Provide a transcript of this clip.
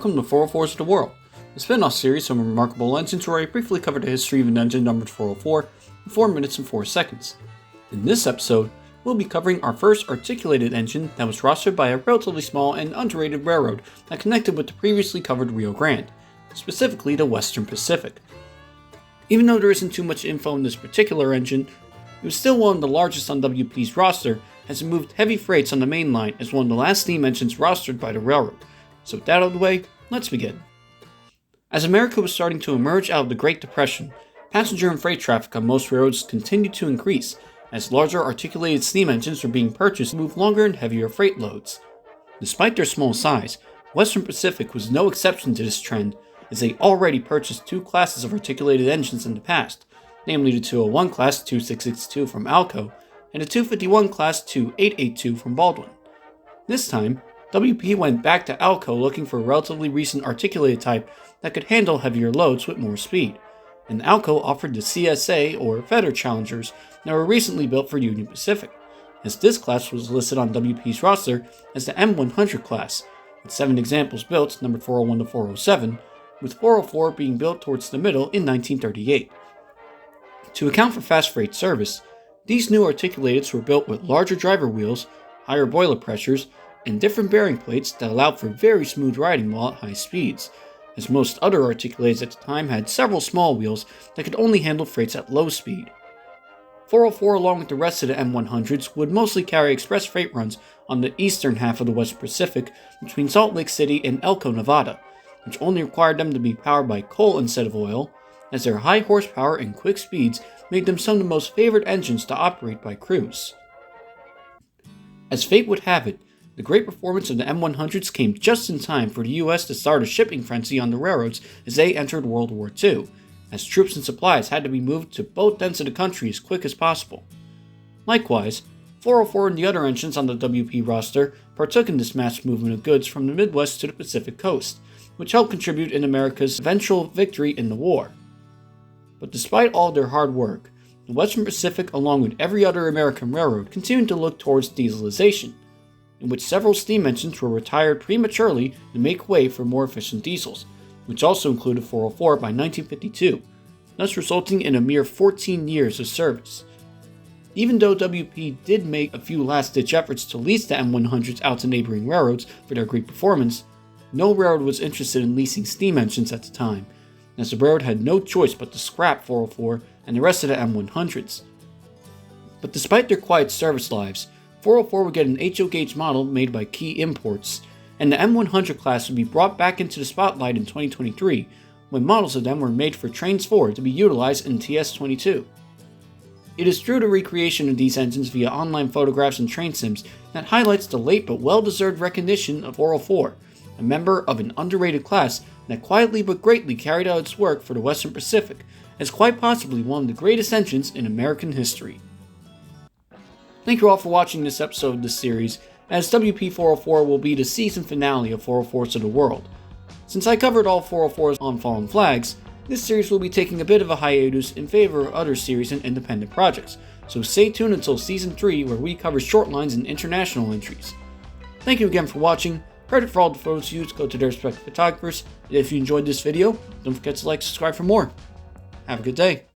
welcome to 404s of the World, a spin-off series of remarkable engines where I briefly cover the history of an engine numbered 404 in 4 minutes and 4 seconds. In this episode, we'll be covering our first articulated engine that was rostered by a relatively small and underrated railroad that connected with the previously covered Rio Grande, specifically the Western Pacific. Even though there isn't too much info on this particular engine, it was still one of the largest on WP's roster as it moved heavy freights on the main line as one of the last steam engines rostered by the railroad. So with that out of the way, let's begin. As America was starting to emerge out of the Great Depression, passenger and freight traffic on most railroads continued to increase as larger articulated steam engines were being purchased to move longer and heavier freight loads. Despite their small size, Western Pacific was no exception to this trend as they already purchased two classes of articulated engines in the past, namely the 201 class 2662 from Alco and the 251 class 2882 from Baldwin. This time, WP went back to Alco looking for a relatively recent articulated type that could handle heavier loads with more speed, and Alco offered the CSA or Feather Challengers that were recently built for Union Pacific, as this class was listed on WP's roster as the M100 class, with 7 examples built, numbered 401 to 407, with 404 being built towards the middle in 1938. To account for fast freight service, these new articulateds were built with larger driver wheels, higher boiler pressures, and different bearing plates that allowed for very smooth riding while at high speeds, as most other articulateds at the time had several small wheels that could only handle freights at low speed. 404 along with the rest of the M100s would mostly carry express freight runs on the eastern half of the West Pacific between Salt Lake City and Elko, Nevada, which only required them to be powered by coal instead of oil, as their high horsepower and quick speeds made them some of the most favored engines to operate by crews. As fate would have it, the great performance of the M100s came just in time for the US to start a shipping frenzy on the railroads as they entered World War II, as troops and supplies had to be moved to both ends of the country as quick as possible. Likewise, 404 and the other engines on the WP roster partook in this mass movement of goods from the Midwest to the Pacific coast, which helped contribute in America's eventual victory in the war. But despite all their hard work, the Western Pacific, along with every other American railroad, continued to look towards dieselization, in which several steam engines were retired prematurely to make way for more efficient diesels, which also included 404 by 1952, thus resulting in a mere 14 years of service. Even though WP did make a few last-ditch efforts to lease the M100s out to neighboring railroads for their great performance, no railroad was interested in leasing steam engines at the time, as the railroad had no choice but to scrap 404 and the rest of the M100s. But despite their quiet service lives, 404 would get an HO gauge model made by Key Imports, and the M100 class would be brought back into the spotlight in 2023, when models of them were made for Trains 4 to be utilized in TS-22. It is through the recreation of these engines via online photographs and train sims that highlights the late but well-deserved recognition of 404, a member of an underrated class that quietly but greatly carried out its work for the Western Pacific as quite possibly one of the greatest engines in American history. Thank you all for watching this episode of this series, as WP404 will be the season finale of 404s of the World. Since I covered all 404s on Fallen Flags, this series will be taking a bit of a hiatus in favor of other series and independent projects, so stay tuned until Season 3 where we cover short lines and international entries. Thank you again for watching. Credit for all the photos used go to their respective photographers, and if you enjoyed this video, don't forget to like and subscribe for more. Have a good day.